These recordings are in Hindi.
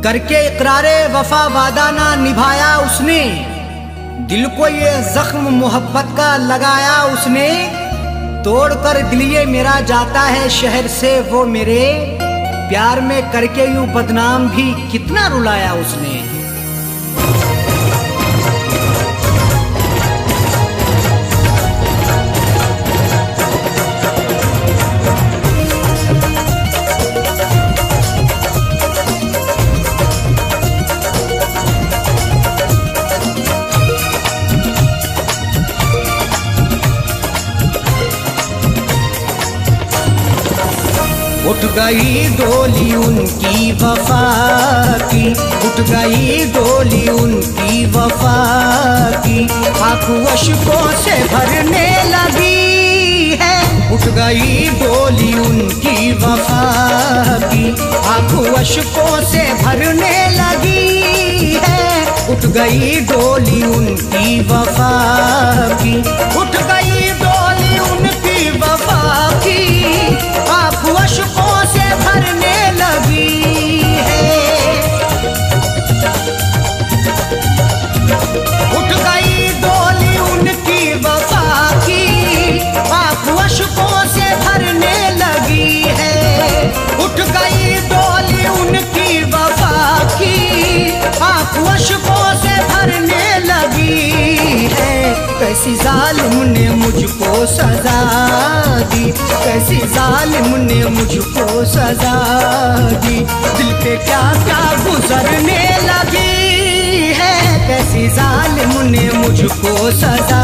करके इकरारे वफा वादा ना निभाया उसने, दिल को ये जख्म मोहब्बत का लगाया उसने। तोड़कर दिल ये मेरा जाता है शहर से वो मेरे, प्यार में करके यूं बदनाम भी कितना रुलाया उसने। उठ गई डोली उनकी वफा की, उठ गई डोली उनकी वफा की, आंखों अश्कों से भरने लगी है। उठ गई डोली उनकी वफा की, आंखों अश्कों से भरने लगी है। उठ गई डोली उनकी वफा की, उठ गई डोली उनकी वफा की, आंखों अश्कों से भरने लगी है। उठ गई डोली उनकी वफा की, आंखों अश्कों से भरने लगी है। उठ गई डोली उनकी वफा की, आंखों अश्कों से भरने लगी है। कैसी जालिम ने मुझको सजा दी, कैसी जालिम ने मुझको सजा दी, दिल पे क्या क्या गुजरने लगी है। कैसी जालिम ने मुझको सजा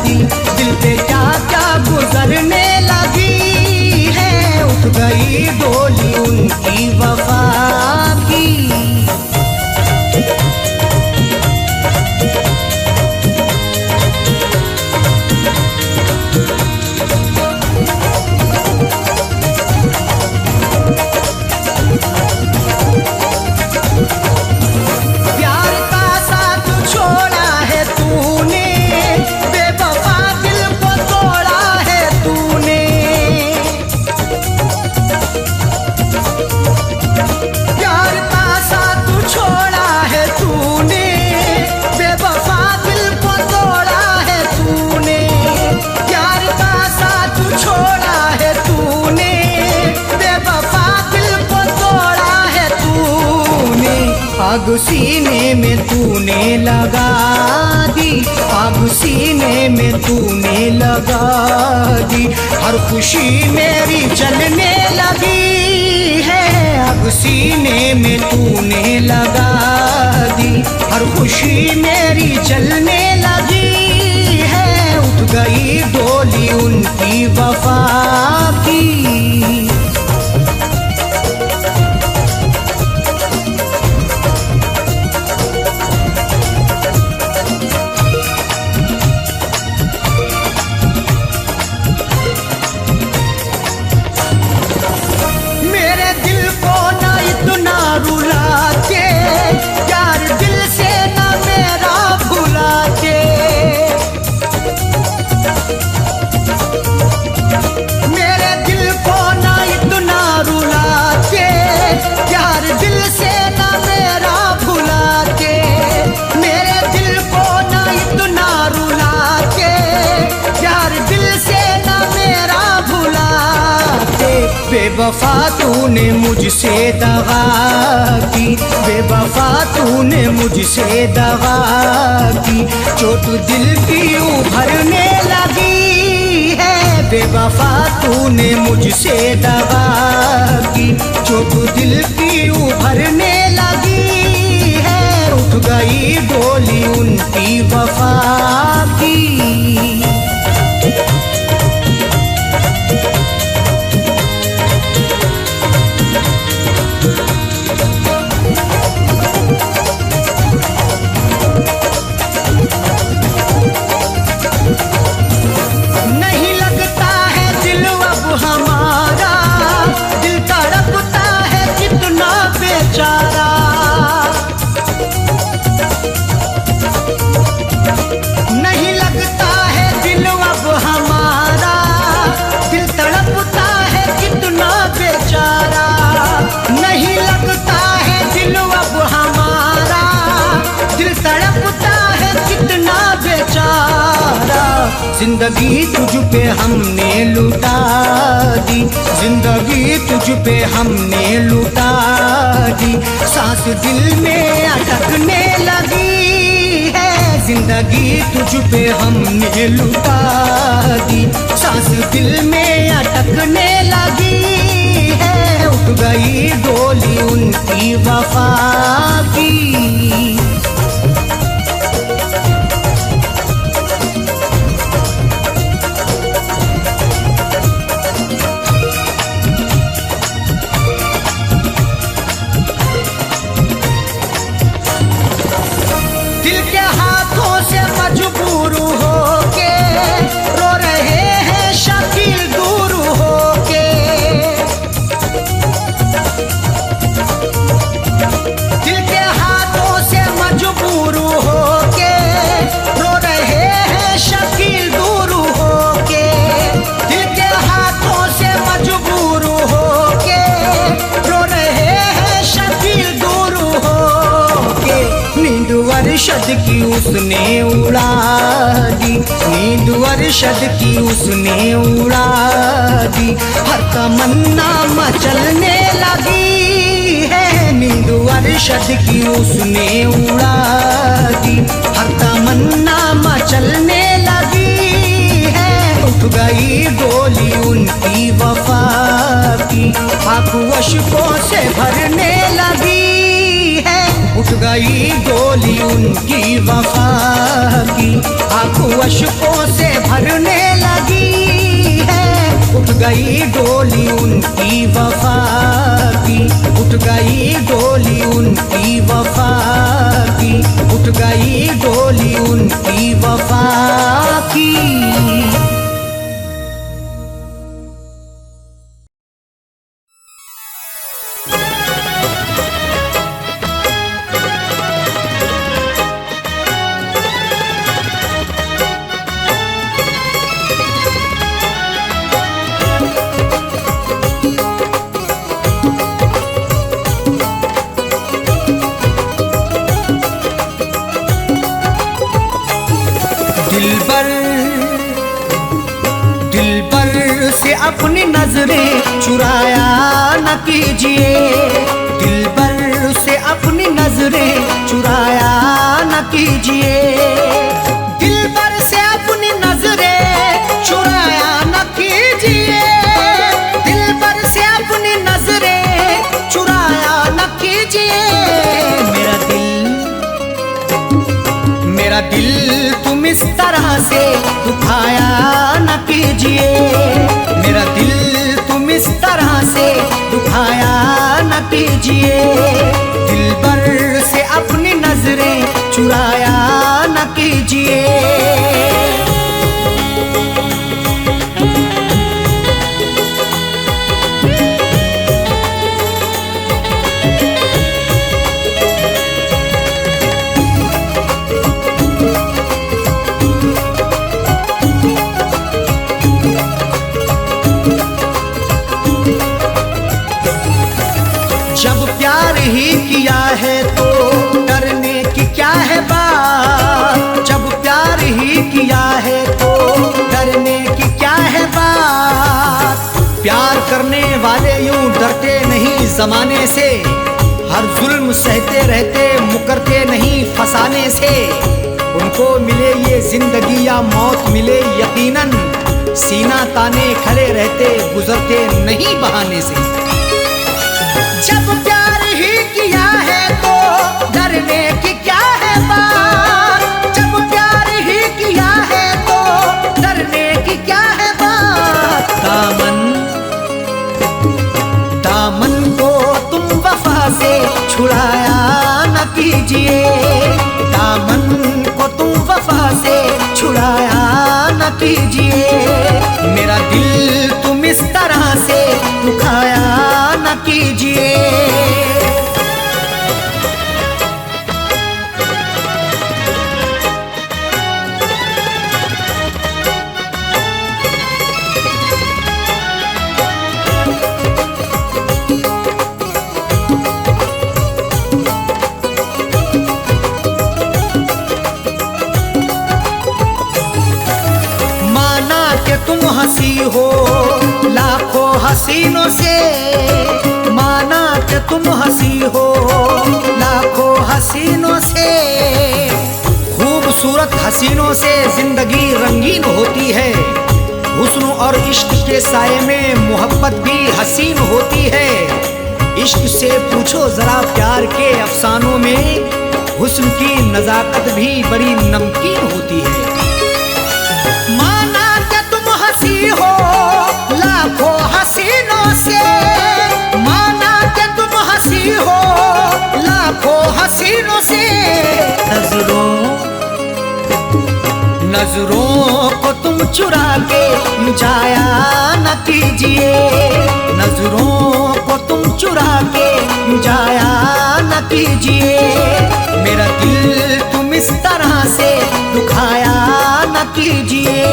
दी, दिल पे क्या क्या गुजरने लगी है। उठ गई डोली उनकी वफा की। आग सीने में तूने लगा दी, आग सीने में तूने लगा दी, हर खुशी मेरी जलने लगी है। आग सीने में तूने लगा दी, हर खुशी मेरी जलने लगी है। उठ गई डोली उनकी वफा की। बेवफा तूने मुझसे दगा की, बेवफा तूने मुझसे दगा की, चोट दिल की उभरने लगी है। बेवफा तूने मुझसे दगा की, चोट दिल की उभरने लगी है। उठ गई डोली उनकी वफा की। नहीं लगता है दिल अब हमारा, दिल का जिंदगी तुझ पे हमने लुटा दी, जिंदगी तुझ पे हमने लुटा दी। सांस दिल में अटकने लगी है, जिंदगी तुझ पे हमने लुटा दी। सांस दिल में अटकने लगी है, उठ गई डोली उनकी वफा की। दिल के हाथों से मजबूर होके रो रहे हैं शकील दूर होके। दिल के हाथों से मजबूर होके रो रहे हैं शकील दूर होके। दिल के हाथों से मजबूर होके रो रहे हैं शकील दूर होके। नींद अरशद की उसने उड़ा दी, नींद अरशद की उसने उड़ा दी। हर तमन्ना मचलने लगी है, नींद अरशद की उसने उड़ा दी। हर तमन्ना मचलने लगी है, उठ गई डोली उनकी वफा की। आंखों अश्कों से भरने लगी है, उठ गई डोली उनकी वफा की। आंखों अश्कों से भरने लगी है, उठ गई डोली उनकी वफा की। उठ गई डोली उनकी वफा की, उठ गई डोली उनकी वफा की। दिलबर से अपनी नजरें चुराया न कीजिए, दिलबर से अपनी नजरें चुराया न कीजिए। दिलबर से अपनी नजरें चुराया न कीजिए, दिलबर से अपनी नजरें चुराया न कीजिए। मेरा दिल तुम इस तरह से दुखाया न कीजिए, मेरा दिल तुम इस तरह से दुखाया न कीजिए। दिलबर से अपनी नजरें चुराया न कीजिए। जब प्यार ही किया है तो डरने की क्या है बात, जब प्यार ही किया है तो डरने की क्या है बात। प्यार करने वाले यूं डरते नहीं जमाने से, हर जुल्म सहते रहते मुकरते नहीं फसाने से। उनको मिले ये जिंदगी या मौत मिले यकीनन, सीना ताने खड़े रहते गुजरते नहीं बहाने से। जब प्यार ही किया है तो डरने की क्या है बात, जब प्यार ही किया है तो डरने की क्या है बात। दामन को तुम वफा से छुड़ाया न कीजिए, दामन को तुम वफा से छुड़ाया न कीजिए। मेरा दिल तुम इस तरह से दुखाया न कीजिए। हसीनों से माना कि तुम हंसी हो, लाखों हसीनों से। खूबसूरत हसीनों से जिंदगी रंगीन होती है, हुस्न और इश्क के साये में मोहब्बत भी हसीन होती है। इश्क से पूछो जरा प्यार के अफसानों में, हुस्न की नजाकत भी बड़ी नमकीन होती है। माना कि तुम हंसी हो लाखों हसीनों से, माना कि तुम हंसी हो लाखों हसीनों से। नजरों को तुम चुरा के जाया न कीजिए, नजरों को तुम चुरा के जाया न कीजिए। मेरा दिल तुम इस तरह से दुखाया न कीजिए।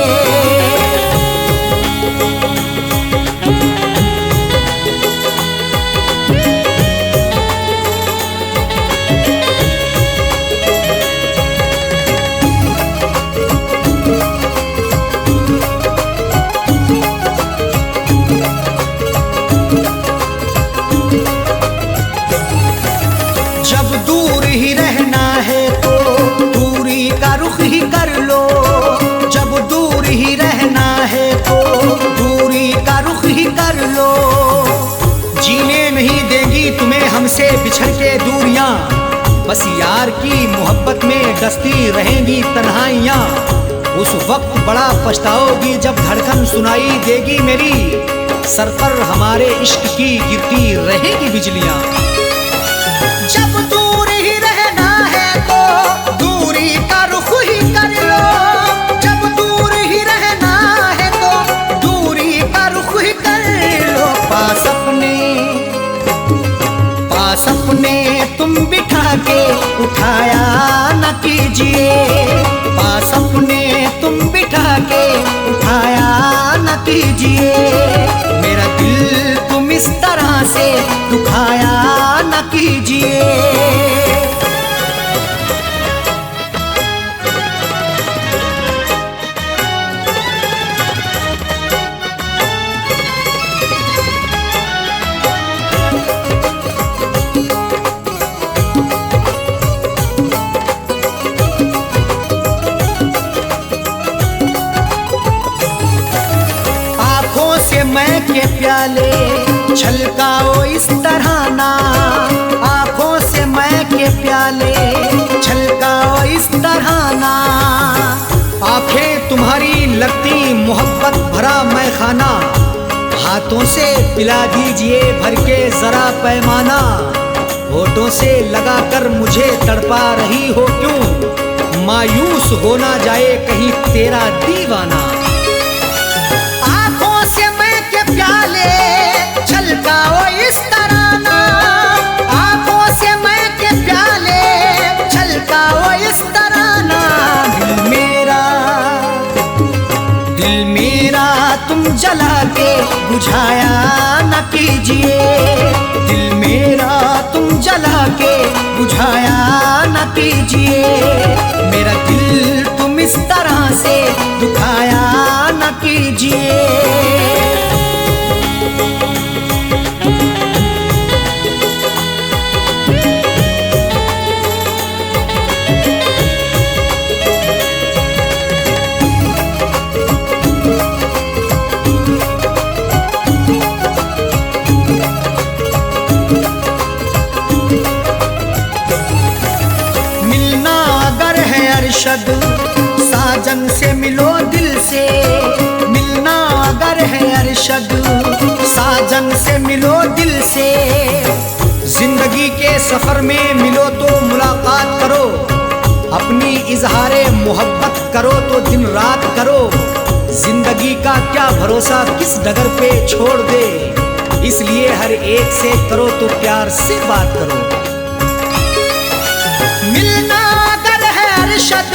हमसे बिछड़ के दूरियां, बस यार की मोहब्बत में डसती रहेंगी तन्हाइयां। उस वक्त बड़ा पछताओगी जब धड़कन सुनाई देगी मेरी, सर पर हमारे इश्क की गिरती रहेगी बिजलियां। जब दूर ही रहना है तो दूरी का रुख ही कर लो, जब दूर ही रहना है तो दूरी का रुख ही कर लो। सपने तुम बिठा के उठाया न कीजिए, पास अपने तुम बिठा के उठाया न कीजिए। मेरा दिल तुम इस तरह से दुखाया न कीजिए। मैं के प्याले छलकाओ इस तरह ना, आंखों से मैं के प्याले छलकाओ इस तरह ना। आंखें तुम्हारी लगती मोहब्बत भरा मैं खाना, हाथों से पिला दीजिए भर के जरा पैमाना। होठों से लगाकर मुझे तड़पा रही हो क्यों, मायूस हो ना जाए कहीं तेरा दीवाना। प्याले छलकाओ इस तरह ना, आंखों से मैं के प्याले छलकाओ इस तरह ना। दिल मेरा तुम जला के बुझाया न कीजिए, दिल मेरा तुम जला के बुझाया न कीजिए। मेरा दिल तुम इस तरह से दुखाया न कीजिए। साजन से मिलो दिल से, मिलना अगर है अरशद साजन से मिलो दिल से। जिंदगी के सफर में मिलो तो मुलाकात करो, अपनी इजहारे मोहब्बत करो तो दिन रात करो। जिंदगी का क्या भरोसा किस डगर पे छोड़ दे, इसलिए हर एक से करो तो प्यार से बात करो। मिलना अगर है अरशद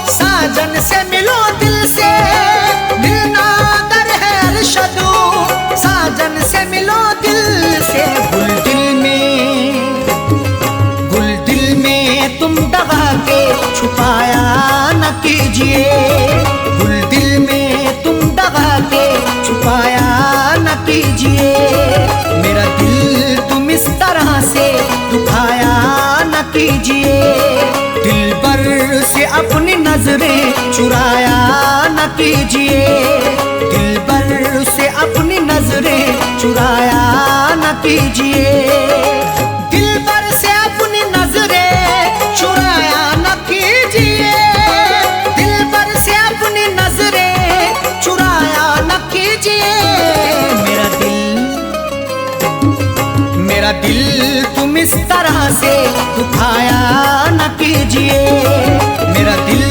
साजन से मिलो दिल से, मिलना अगर है अरशद साजन से मिलो दिल से। गुल दिल में तुम दबा के छुपाया न कीजिए, गुल दिल में तुम दबा के छुपाया न कीजिए। कीजिए। दिलबर से अपनी नजरें चुराया न कीजिए। दिलबर से अपनी नजरें चुराया न कीजिए। दिलबर से अपनी नजरें चुराया न कीजिए। दिलबर से अपनी नजरें चुराया न कीजिए। मेरा दिल तुम इस तरह से दुखाया न कीजिए। मेरा दिल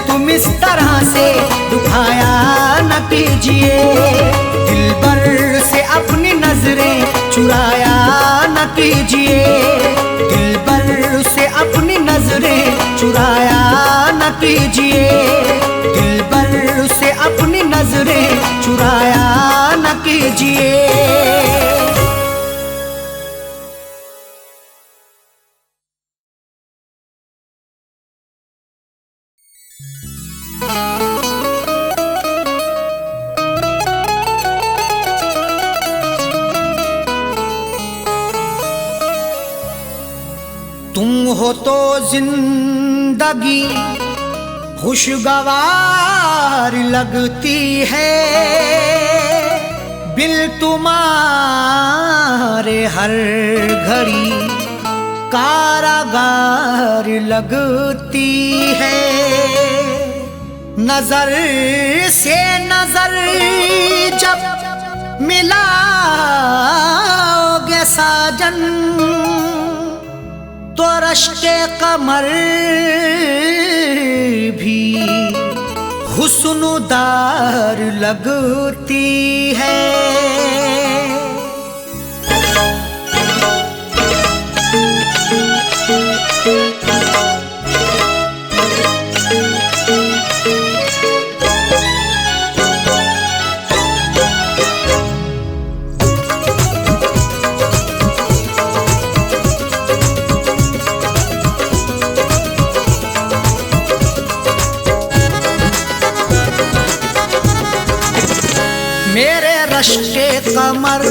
तुम इस तरह से दुखाया न कीजिए। दिलबर से अपनी नजरें चुराया न कीजिए। दिलबर से अपनी नजरें चुराया न कीजिए। दिलबर से अपनी नजरें चुराया न कीजिए। तुम हो तो जिंदगी खुशगवार लगती है। बिल तुम्हारे हर घड़ी कारागार लगती है। नजर से नजर जब मिलाओगे साजन तो रश्के कमर भी हुस्नुदार लगती है। मेरे रश्के कमर,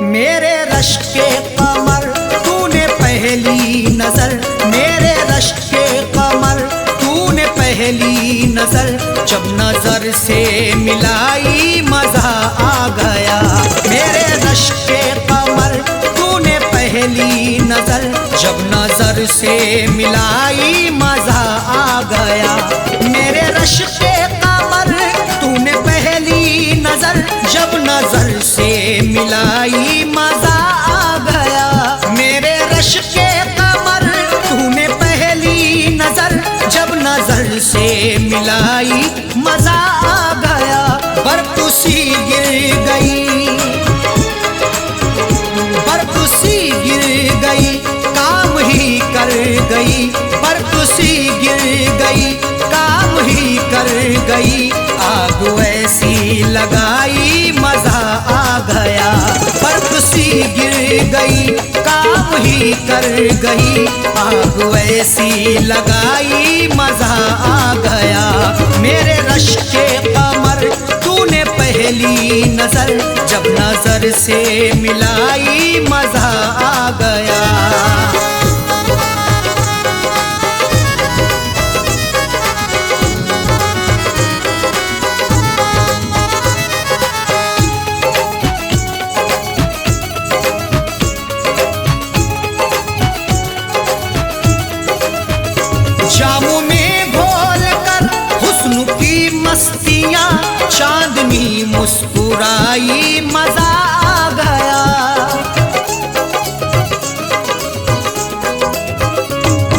मेरे रश्के कमर तूने पहली नजर। मेरे रश्के कमर तूने पहली नजर जब नजर से मिलाई मजा आ गया। मेरे रश्के कमर तूने पहली नजर जब नजर से मिलाई मजा आ गया। मेरे रश्के कमर तूने पहली नजर जब नजर से मिलाई मजा आ गया। मेरे रश्के कमर तूने पहली नजर जब नजर से मिलाई मजा आ गया। बरकुसी गिर गई, बरकुसी गिर गई काम ही कर गई। बरकुसी गिर गई काम ही कर गई। आग ऐसी लगाई मजा आ गया। बरकुसी गिर गई काम ही कर गई। आग ऐसी लगाई मजा आ गया। मेरे रश्के कमर तूने पहली नजर जब नजर से मिलाई मजा आ गया। जामों में घोल कर हुस्न की मस्तियां चांदनी मुस्कुराई मजा आ गया।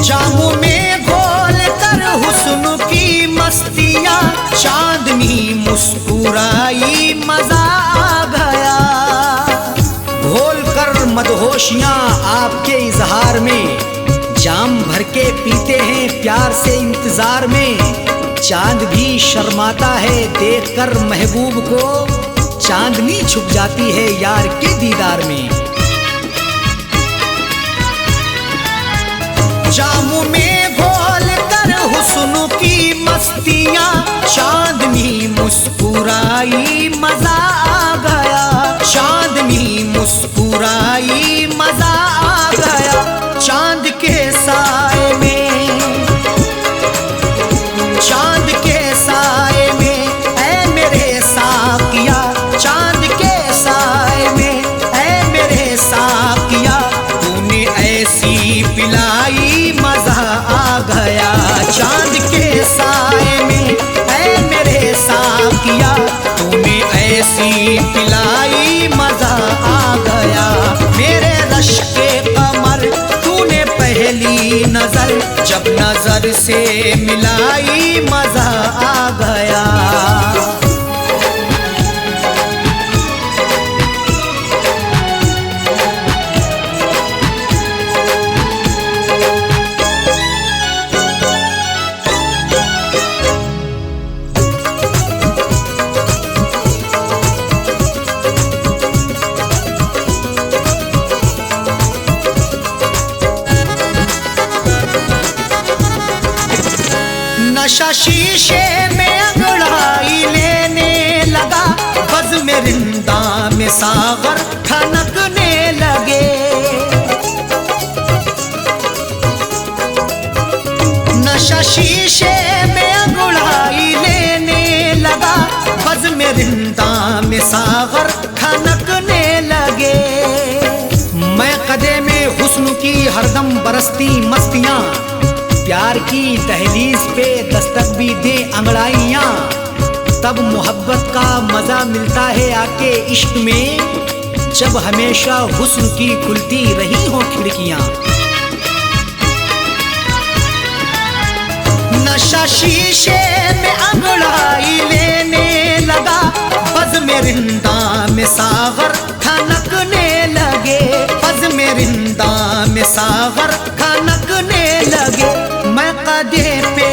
जामों में घोल कर हुस्न की मस्तियां चांदनी मुस्कुराई मजा आ गया। घोल कर मदहोशियां आपके इजहार में जाम भर के पीते हैं प्यार से इंतजार में। चांद भी शर्माता है देखकर महबूब को। चांदनी छुप जाती है यार के दीदार में। जामों में घोल कर हुस्न की मस्तियां चांदनी मुस्कुराई मजा आ गया। चांदनी मुस्कुराई मजा आ गया चांद के साए में, चांद के साए में ऐ मेरे साकिया, चांद के साए में ऐ मेरे साकिया, तूने ऐसी पिलाई मजा आ गया। चांद के साए में ऐ मेरे साकिया, तूने ऐसी पिलाई मजा आ गया। मेरे रश के कमर तूने पहली नजर जब नजर से मिलाई मजा आ गया। नशा शीशे में अंगड़ाई लेने लगा, बज़ में रिंदा में सागर ठनकने लगे। नशा शीशे में अंगड़ाई लेने लगा, बज़ में रिंदा में सागर ठनकने लगे। मैं कदे में हुस्न की हरदम बरसती मस्तियां, प्यार की दहलीज पे दस्तक भी दे अंगड़ाइयाँ, तब मोहब्बत का मजा मिलता है आके इश्क में, जब हमेशा हुस्न की खुलती रही हो खिड़कियाँ। नशा शीशे में अंगड़ाई लेने लगा, बज़ में रिंदा में सागर ठनकने लगे, बज़ में रिंदा में सागर ठनकने लगे। मैं कदे पे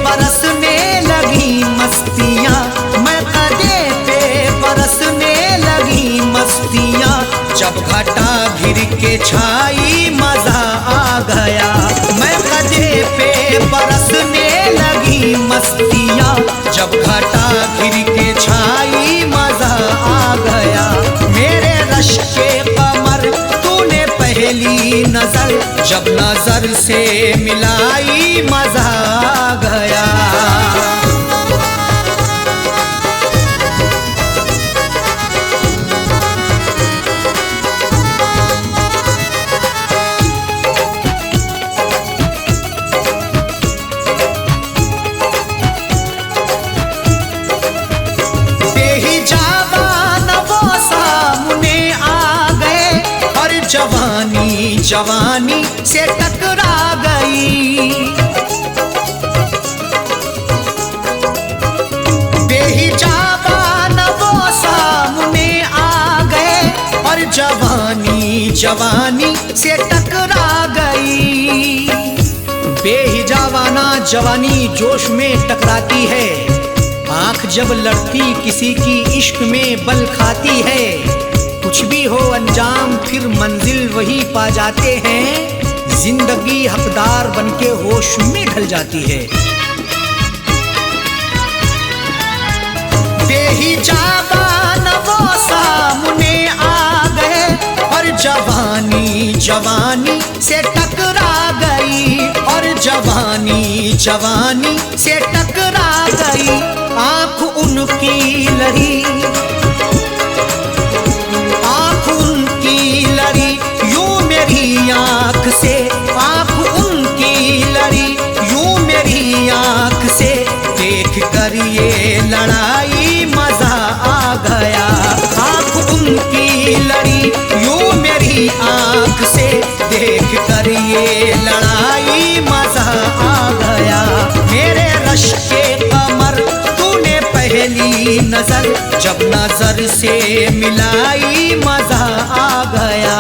बरसने लगी मस्तियाँ, मैं कदे पे बरसने लगी मस्तियाँ, जब घटा घिर के छाई मजा आ गया। मैं कदे पे बरसने लगी मस्तियाँ, जब घटा घिर के छाई मजा आ गया। मेरे रश के कमर तूने पहली नजर जब नजर से मिलाई मजा आ गया। जवानी जवानी से टकरा गई, बेहिजाबान वो सामने आ गए, और जवानी जवानी से टकरा गई। बेहिजाबाना जवानी जोश में टकराती है, आंख जब लड़ती किसी की इश्क में बल खाती है। कुछ भी हो अंजाम फिर मंजिल वही पा जाते हैं, जिंदगी हकदार बनके होश में ढल जाती है। बेहिजाबान वो सामने आ गए, और जवानी जवानी से टकरा गई, और जवानी जवानी से टकरा गई। आंख उनकी लड़ी, यूं मेरी आंख से, आंख उनकी लड़ी यूं मेरी आंख से, देख कर ये लड़ाई मजा आ गया। आंख उनकी लड़ी यूं मेरी आंख से, देख कर ये लड़ाई मजा आ गया। मेरे रश के कमर तूने पहली नजर जब नजर से मिलाई मजा आ गया।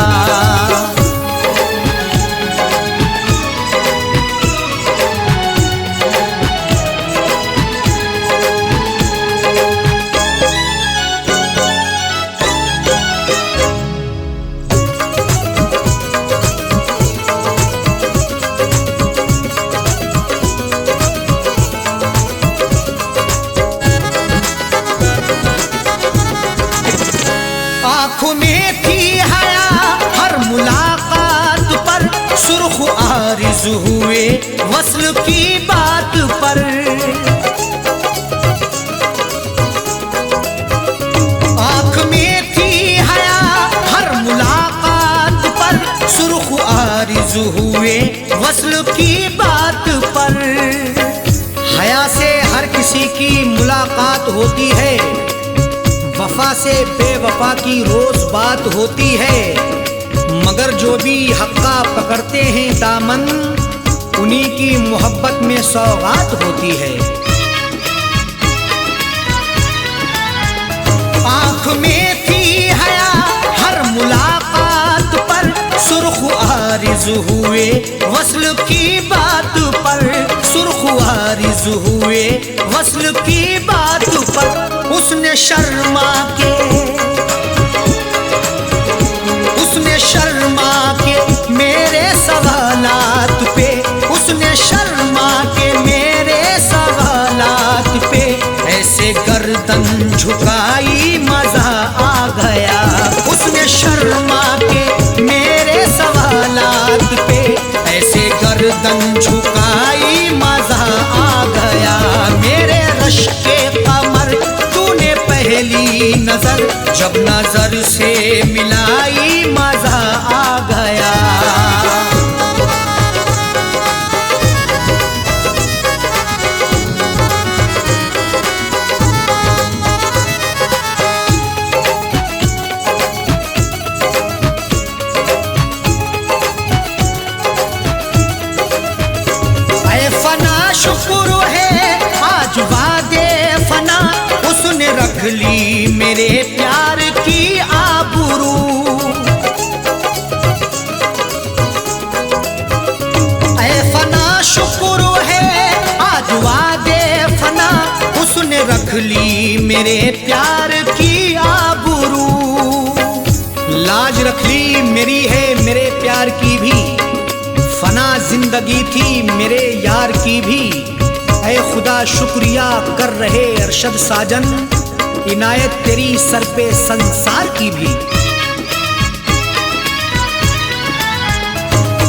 वस्ल की बात पर। आंख में थी हया हर मुलाकात पर, सुर्ख आरिज़ हुए वस्ल की बात पर। हया से हर किसी की मुलाकात होती है, वफा से बेवफा की रोज बात होती है, मगर जो भी हक्का पकड़ते हैं दामन, उन्हीं की मोहब्बत में सौगात होती है। आंख में थी हया हर मुलाकात पर, सुर्ख आरिज़ हुए वस्ल की बात पर, सुर्ख आरिज़ हुए वस्ल की बात पर। उसने शर्मा के मेरे सवालात पे, उसने शर्मा के मेरे सवालात पे, ऐसे गर्दन झुकाई मजा आ गया। उसने शर्मा के मेरे सवालात पे, ऐसे गर्दन झुकाई मजा आ गया। मेरे रश के कमर तूने पहली नजर, जब नजर से मिलाई मजा आ गया। शुक्र है आज वादे फना, उसने रख ली मेरे प्यार की आबरू। ऐ फना शुक्र है आज वादे फना, उसने रख ली मेरे प्यार की आबरू। लाज रख ली मेरी है मेरे प्यार की भी, फना जिंदगी थी मेरे यार की भी। ऐ खुदा शुक्रिया कर रहे अरशद साजन, इनायत तेरी सर पे संसार की भी।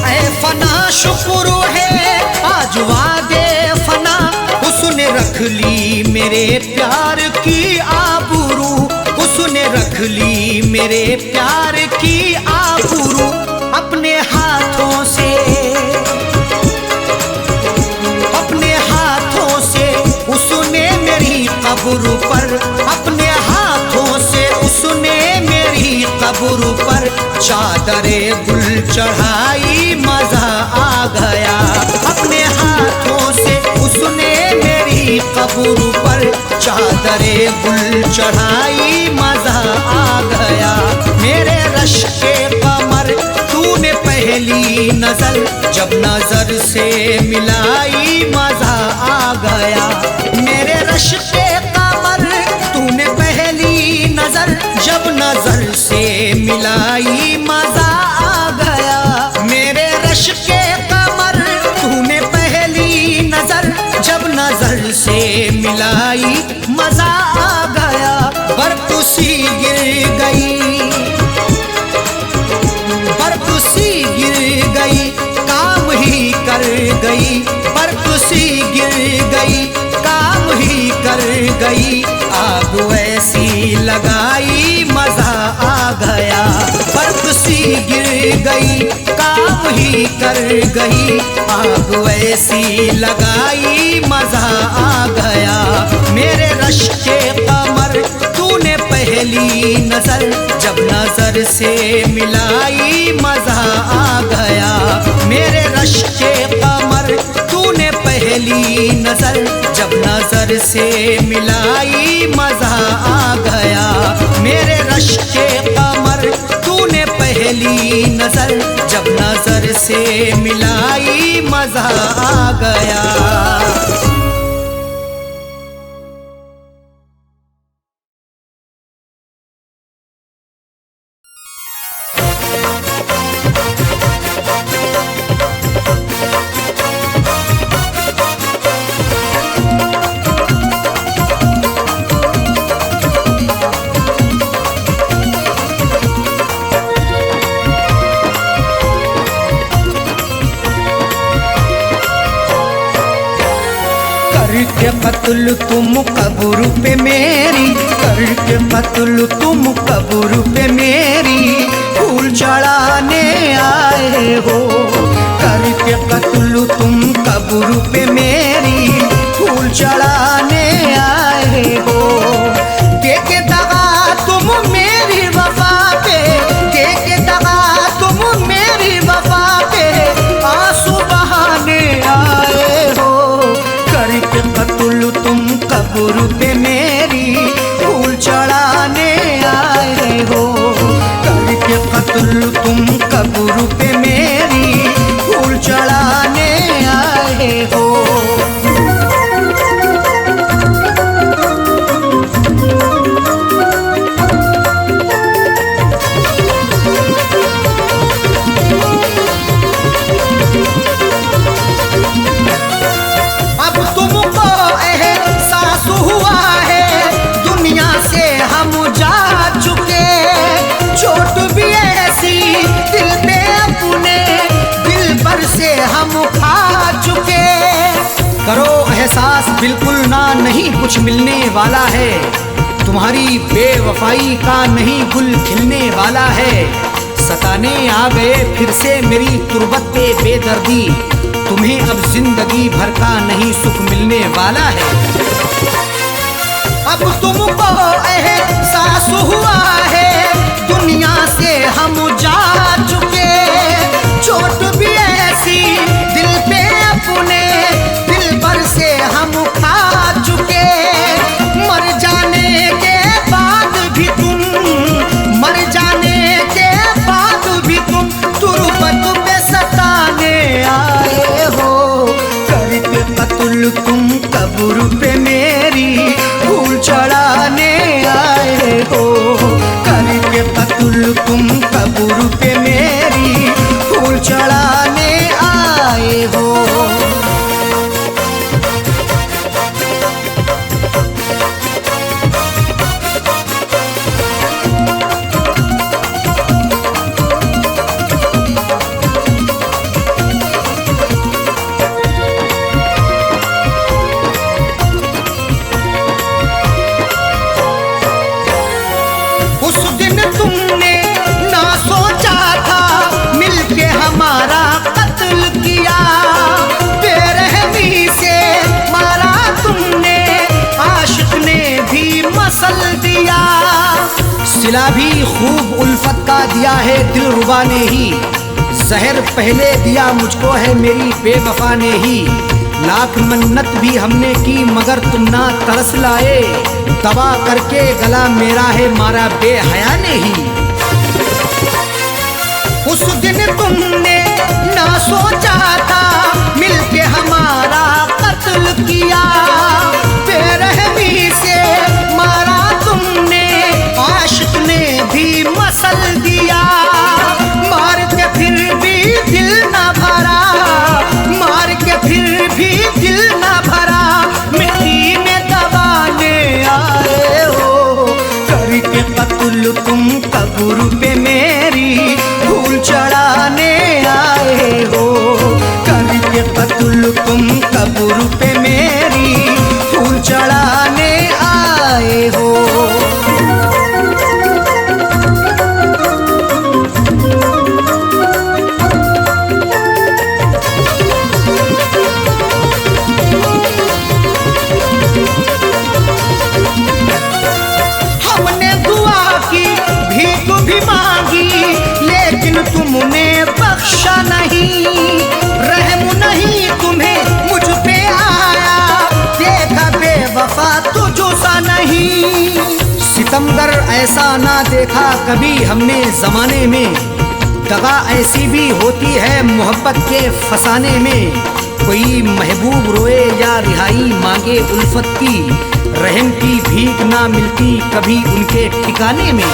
ऐ फना शुक्र है आज वादे फना, उसने रख ली मेरे प्यार की आबरू, उसने रख ली मेरे प्यार की आबरू। अपने हाथों से उसने मेरी कब्र पर, अपने हाथों से उसने मेरी कब्र पर चादरे गुल चढ़ाई मजा आ गया। अपने हाथों से उसने मेरी कब्र पर चादरे गुल चढ़ाई मजा आ गया। मेरे रश के कमर तूने पहली नजर, जब नजर से मिलाई मजा आ गया। मेरे रश के कमर तूने पहली नजर, जब नजर से मिलाई मजा आ गया। मेरे रश के कमर तूने पहली नजर, जब नजर से मिलाई मजा आ गया। बर्फ सी गिर गई, बर्फ सी गिर गई, काम ही कर गई। बर्फ सी गिर गई, काम ही कर गई। आग ऐसी लगाई मजा आ गया। बर्फ सी गिर गई, काम ही कर गई। आग ऐसी लगाई मजा आ गया। मेरे रश के कमर तूने पहली नजर, जब नजर से मिलाई मजा आ गया। मेरे रश के कमर तूने पहली नजर, जब नजर से मिलाई मजा आ गया। मेरे रश के कमर तूने पहली नजर, जब नजर से मिलाई मजा आ गया। करके कत्ल तुम कब्र पे मेरी, करके कत्ल तुम कब्र पे मेरी फूल चढ़ाने आए हो। करके कत्ल तुम कब्र पे मेरी फूल चढ़ाने आए हो। देके दगा तुम मेरी वफा पे, देके दगा तुम मेरी वफा पे आंसू बहाने आए हो। करके कत्ल तुम कब्र पे मेरी फूल चढ़ाने आए हो। करके कत्ल तुम कब्र पे मेरी फूल चढ़ाने आए हो। अब तुमको एहसास हुआ है दुनिया से हम जा चुके, चोट भी ऐसी दिल पे अपने दिल पर से हम खा चुके। करो एहसास बिल्कुल ना, नहीं कुछ मिलने वाला है, तुम्हारी बेवफाई का नहीं गुल खिलने वाला है। सताने आ गए फिर से मेरी तुरबत पे बेदर्दी, तुम्हें अब जिंदगी भर का नहीं सुख मिलने वाला है। अब तुमको एहसास हुआ है दुनिया से हम जा चुके, चोट भी ऐसी दिल पे अपने दिल पर से हम खा चुके। मर जाने के बाद भी तुम, मर जाने के बाद भी तुम तुरबत पे सताने आए हो। करके कत्ल तुम कब्र पे मेरी फूल चढ़ाने आए हो। करके कत्ल तुम कब्र पे मेरी फूल चढ़ाने आए हो। उस दिन तुमने ना सोचा था मिलके हमारा कत्ल किया, बेरहमी से मारा तुमने आशिक ने भी मसल दिया। सिला भी खूब उल्फत का दिया है दिलरुबा ने ही, जहर पहले दिया मुझको है मेरी बेवफा ने ही। लाख मन्नत भी हमने की मगर तुम ना तरस लाए, दबा करके गला मेरा है मारा बेहया ने ही। उस दिन तुमने ना सोचा था मिलके हमारा कत्ल किया, बेरहमी से मारा तुमने आशिक ने भी मसल दिया। मार के फिर भी दिल ना भरा, मार के फिर भी दिल ना भरा, मिट्टी में दबाने आए हो। करके कत्ल तुम कब्र पे मेरी फूल चढ़ाने आए हो। करके कत्ल तुम कब्र पे मेरी फूल चढ़ाने आए हो। हमने दुआ की भीख भी मांगी लेकिन तुमने बख्शा नहीं, रहम नहीं तुम्हें मुझ पे आया, देखा बेवफा तुझसा नहीं। सितमगर ऐसा ना देखा कभी हमने जमाने में, दगा ऐसी भी होती है मोहब्बत के फसाने में। कोई महबूब रोए या रिहाई मांगे उल्फत की, रहम की भीख ना मिलती कभी उनके ठिकाने में।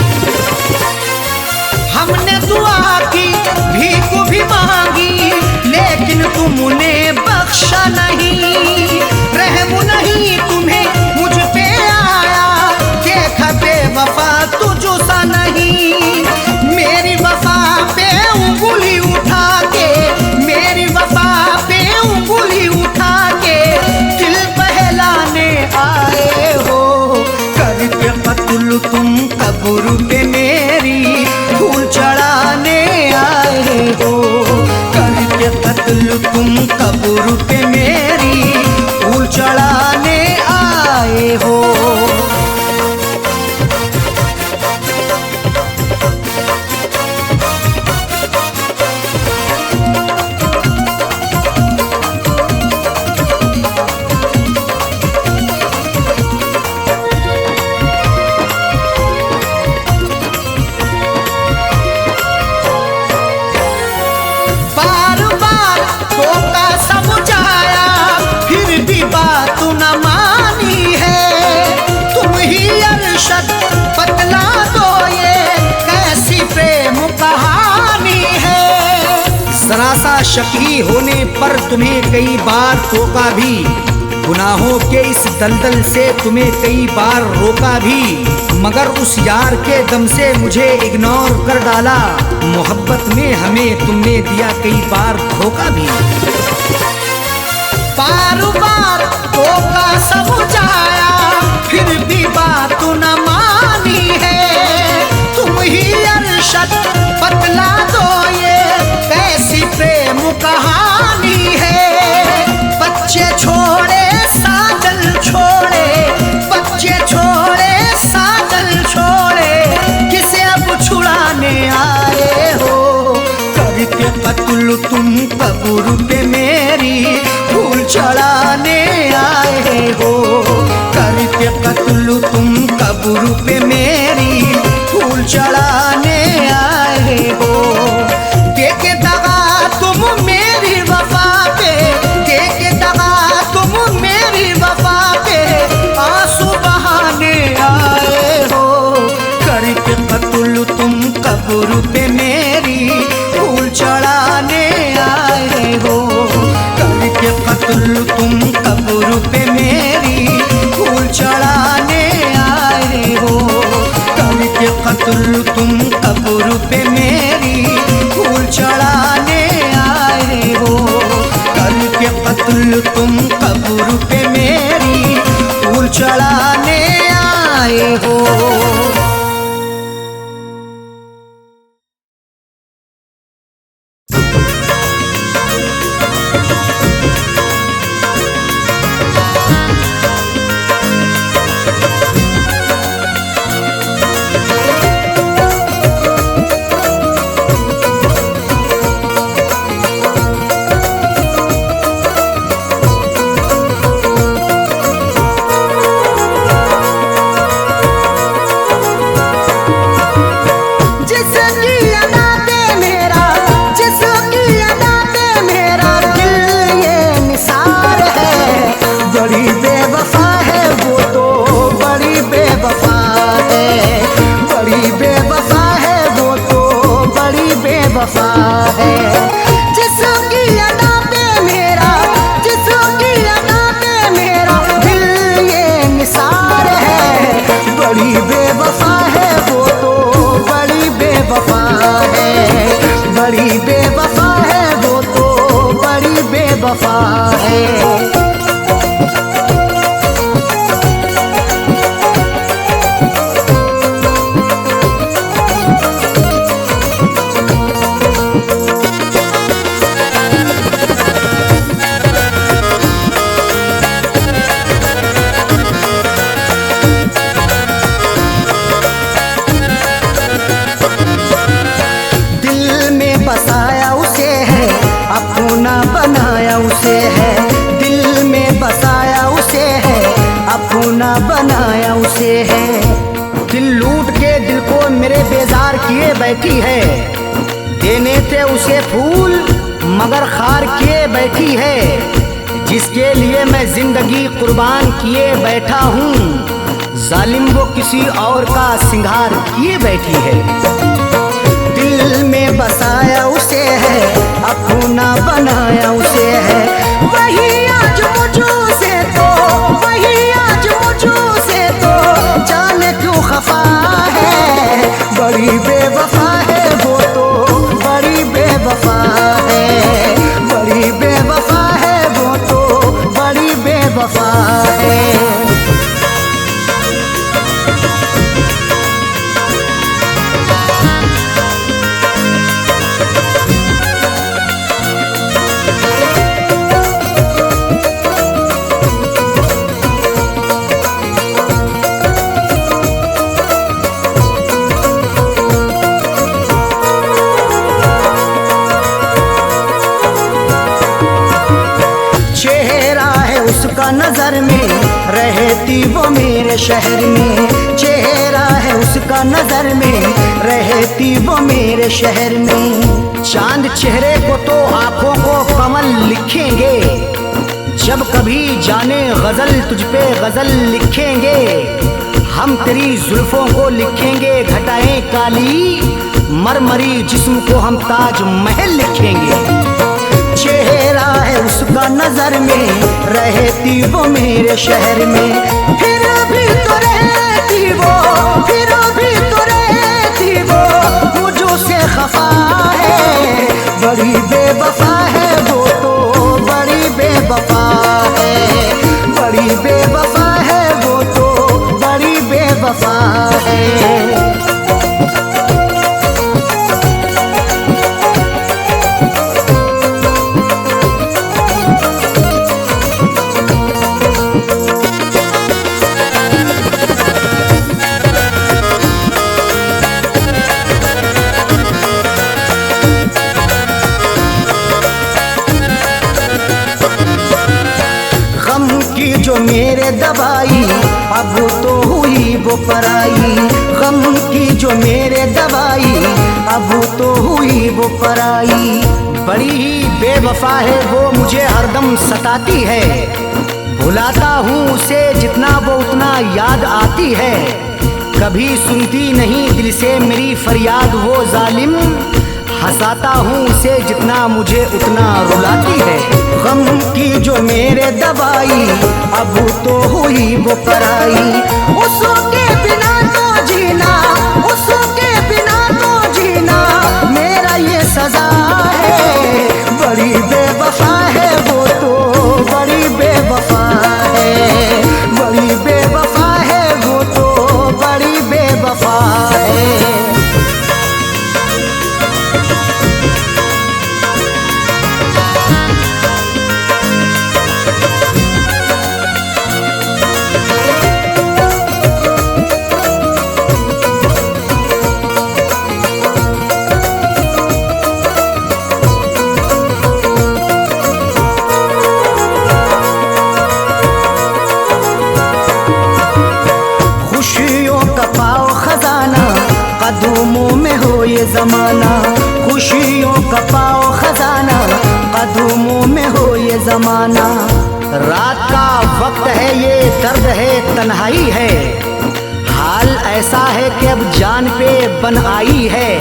हमने दुआ की भीख भी मांगी लेकिन तुमने बख्शा नहीं, रहम नहीं तुम्हें मुझ पे आया, देखा बेवफा तुझसा नहीं। मेरी वफा पे उंगली उठा के, मेरी वफा पे उंगली उठा के दिल बहलाने कत्ल तुम कब्र पे मेरी फूल चढ़ाने आए हो, करके कत्ल तुम कब्र पे मेरी फूल चढ़ाने आए हो। बात न मानी है तुम ही अरशद बतला दो ये कैसी प्रेम कहानी है। जरा शकी होने पर तुम्हें कई बार टोका भी, गुनाहों के इस दलदल से तुम्हें कई बार रोका भी, मगर उस यार के दम से मुझे इग्नोर कर डाला। मोहब्बत में हमें तुमने दिया कई बार धोखा भी। बार बार धोखा समझाया फिर भी बात न मानी है तुम ही अरशद बतला दो ये कैसी प्रेम कहानी है। बच्चे छोड़े साजल छोड़े, बच्चे छोड़े साजल छोड़े, किसे अब छुड़ाने आए हो, करके कत्ल तुम कब्र पे मेरी फूल चढ़ाने आए हो, करके कत्ल तुम कब्र पे मेरी फूल चढ़ाने आए हो। देके दगा तुम मेरी वफा पे, देके दगा तुम मेरी वफा पे आंसू बहाने आए हो, करके कत्ल तुम कब्र पे मेरी फूल चढ़ाने आए हो, करके कत्ल तुम कब्र पे मेरी फूल चढ़ाने आए हो, करके कत्ल तुम कब्र पे मेरी फूल चढ़ाने आए हो, करके कत्ल तुम कब्र पे मेरी फूल चढ़ाने आए हो। बड़ी बेवफा है वो तो बड़ी बेवफा है। बसाया उसे है अपना बनाया उसे है, दिल में बसाया उसे है अपना बनाया उसे है। दिल लूट के दिल को मेरे बेजार किए बैठी है, देने थे उसे फूल मगर खार किए बैठी है। जिसके लिए मैं जिंदगी कुर्बान किए बैठा हूँ, जालिम वो किसी और का सिंगार किए बैठी है। दिल में बसाया उसे है अपना बनाया उसे है, वही आज मुझो से तो वही आज मुझो से तो जाने क्यों खफा है। बड़ी बेवफा है वो तो बड़ी बेवफा है, बड़ी बेवफा है वो तो बड़ी बेवफा है। शहर में, चेहरा है उसका नजर में, रहती वो मेरे शहर में। चांद चेहरे को तो आंखों को कमल लिखेंगे, जब कभी जाने गजल तुझ पे गजल लिखेंगे। हम तेरी जुल्फों को लिखेंगे घटाएं काली, मरमरी जिस्म को हम ताज महल लिखेंगे। चेहरा है उसका नजर में, रहती वो मेरे शहर में, फिर भी तो रहती वो, फिर भी तो रहती वो मुझो से खफा है। बड़ी बेवफा है वो तो, बड़ी बेवफा है, बड़ी बेवफा है वो तो, बड़ी बेवफा है। जो मेरे दवाई अब तो हुई वो पराई, गम की जो मेरे दवाई अब तो हुई वो पराई। बड़ी ही बेवफा है वो, मुझे हरदम सताती है, भुलाता हूँ उसे जितना वो उतना याद आती है। कभी सुनती नहीं दिल से मेरी फरियाद वो जालिम, हंसाता हूँ उसे जितना मुझे उतना रुलाती है। गम की जो मेरे दवाई अब तो हुई वो पराई, उसके बिना तो जीना, उसके बिना तो जीना मेरा ये सजा है। बड़ी बेवफा है वो तो, बड़ी बेवफा है, बड़ी बेवफा है वो तो, बड़ी बेवफा है। कदमों में हो ये जमाना, खुशियों का पाओ खजाना, कदमों में हो ये जमाना। रात का वक्त है ये दर्द है तन्हाई है, हाल ऐसा है कि अब जान पे बन आई है।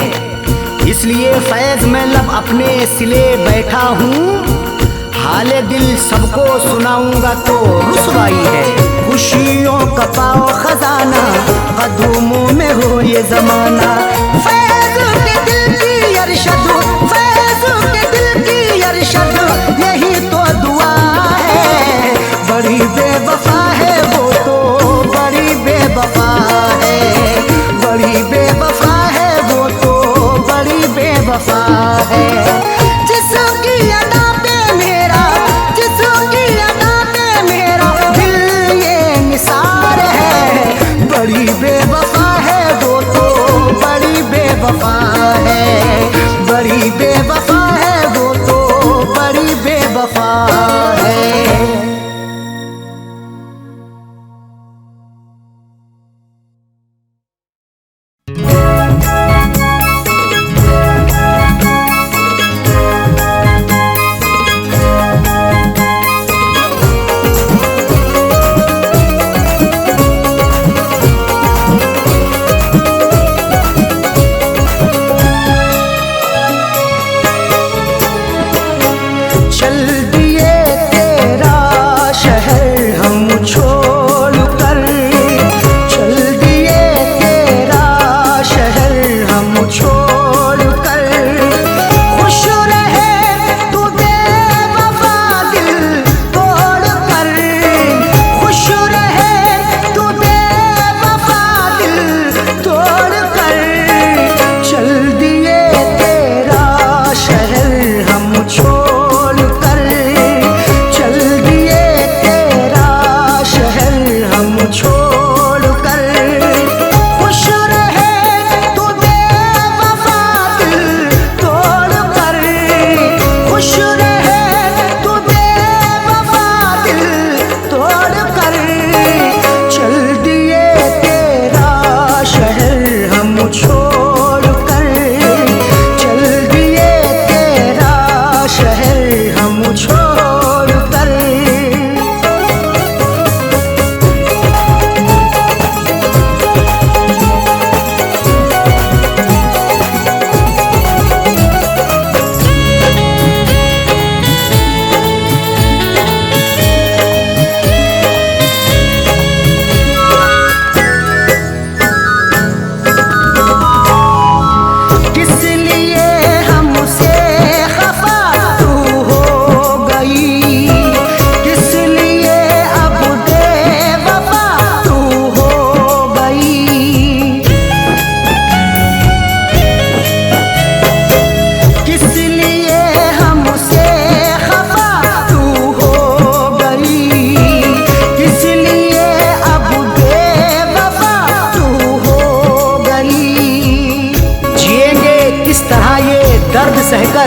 इसलिए फैज में लब अपने सिले बैठा हूँ, हाले दिल सबको सुनाऊंगा तो रुसवाई है। खुशियों का पाओ खजाना, कदमों में हो ये जमाना। फैज के दिल की अरशद, फैज के दिल की अरशद, यही तो दुआ है। बड़ी बेवफा है वो तो, बड़ी बेवफा है, बड़ी बेवफा है वो तो, बड़ी बेवफा है। जिसकी अदा पे मेरा, जिसकी अदा पे मेरा दिल ये निसार है। बड़ी बेवफा है वो तो, बड़ी बेवफा है, बड़ी बेवफा है वो तो, बड़ी बेवफा है।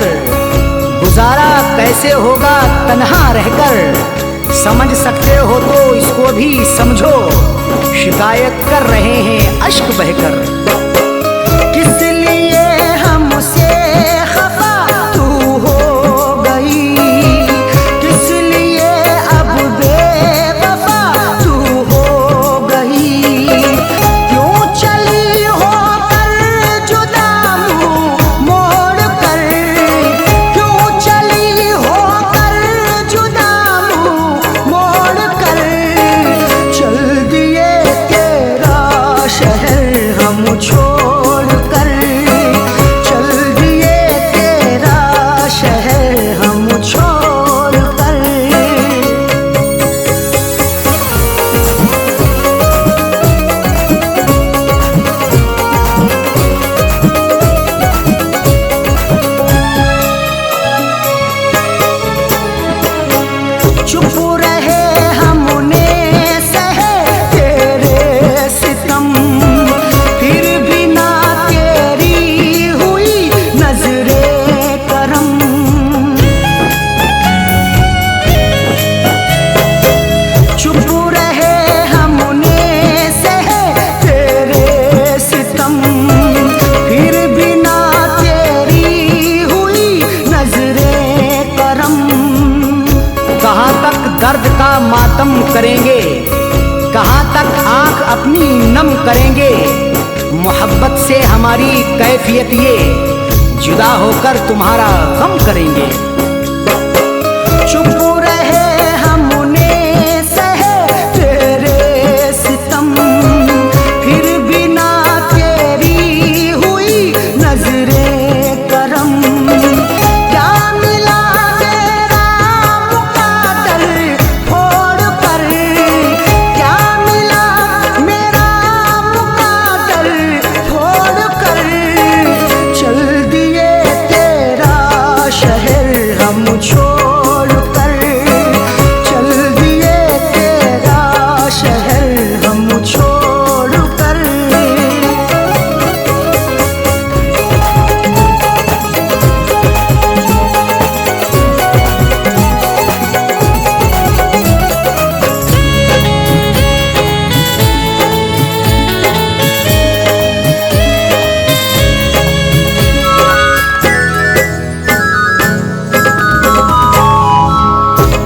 रहकर, गुजारा कैसे होगा तन्हा रहकर। समझ सकते हो तो इसको भी समझो, शिकायत कर रहे हैं अश्क बहकर। किस लिए हमसे खफा तू हो गई, किस लिए अब बेवफा तू हो गई। क्यों चली हो कर जुदा मुँह मोड़ कर, क्यों चली हो कर जुदा मुँह मोड़ कर। चल दिए तेरा शहर हम छोड़ कर, चल दिए तेरा शहर हम छोड़ कर। चुप रहे हमने सहे तेरे सितम, फिर भी ना तेरी हुई नजरे करम। चुप रहे हमने सहे तेरे सितम, फिर भी ना तेरी हुई नजरे करम। कहाँ तक दर्द का मातम करेंगे, कहाँ तक आंख अपनी नम करेंगे। मोहब्बत से हमारी कैफियत ये, जुदा होकर तुम्हारा गम करेंगे। चुप रहे हमने सहे तेरे सितम, फिर भी ना तेरी हुई नजरे करम। क्या मिला तेरा मुकादर फोड़ कर, क्या मिला मेरा मुकादर फोड़ कर। चल दिए तेरा शहर हम छोड़ कर, चल दिए तेरा शहर हम छोड़ कर।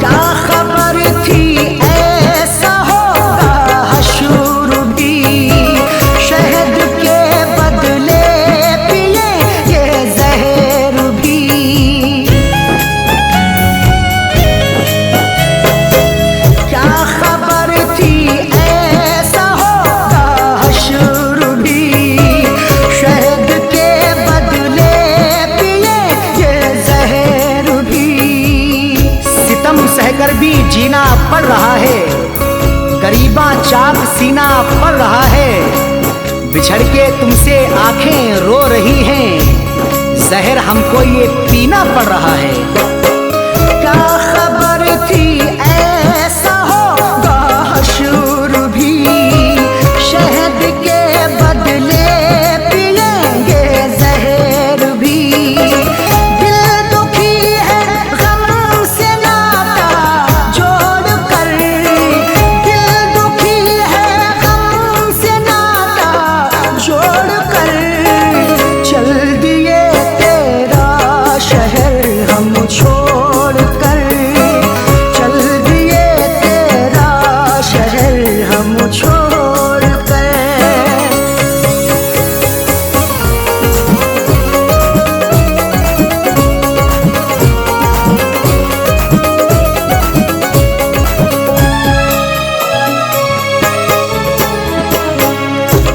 क्या खबर थी ऐसा होगा हशर भी, शहद के बदले पिए ये जहर भी। क्या खबर थी ऐसा होगा हशर भी, शहद के बदले पिए ये जहर भी। सितम सहकर भी जीना पड़ रहा है, गरीबा चाक सीना पड़ रहा है। बिछड़ के तुमसे आंखें रो रही हैं, जहर हमको ये पीना पड़ रहा है। क्या खबर थी ऐसा होगा हशर भी, शहद के बदले पिएंगे जहर भी। दिल दुखी है गम से नाता जोड़ कर, दिल दुखी है गम से नाता जोड़ कर। चल दिए तेरा शहर हम छोड़ कर, चल दिए तेरा शहर हम छोड़ कर।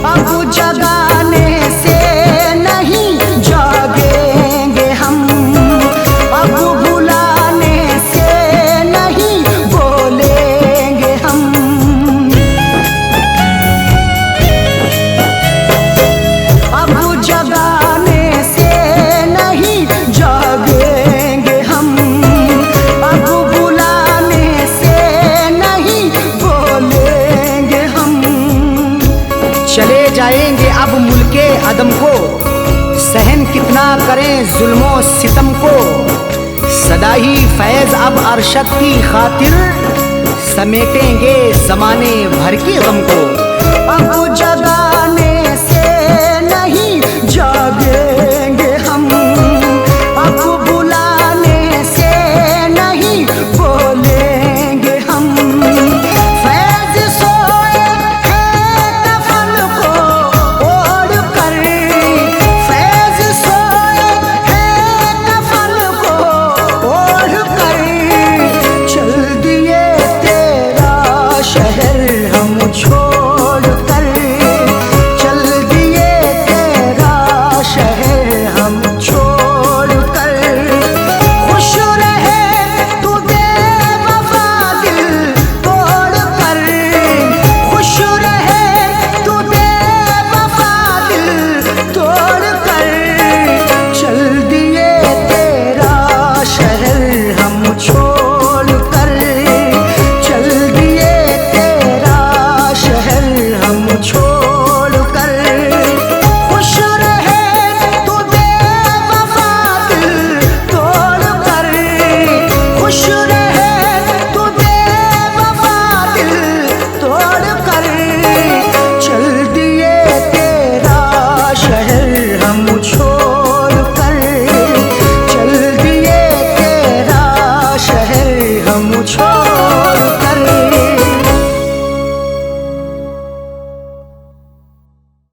अब जगाने से नहीं जागेंगे हम, अब बुलाने से नहीं बोलेंगे हम। अब जगाने से नहीं जागेंगे हम, अब बुलाने से नहीं बोलेंगे हम। चले जाएंगे अब मुल्के अदम को, सहन सहन कितना करें जुल्मों सितम को, सदा ही फैज अब अरशद की खातिर समेटेंगे जमाने भर के गम को। अब जगाने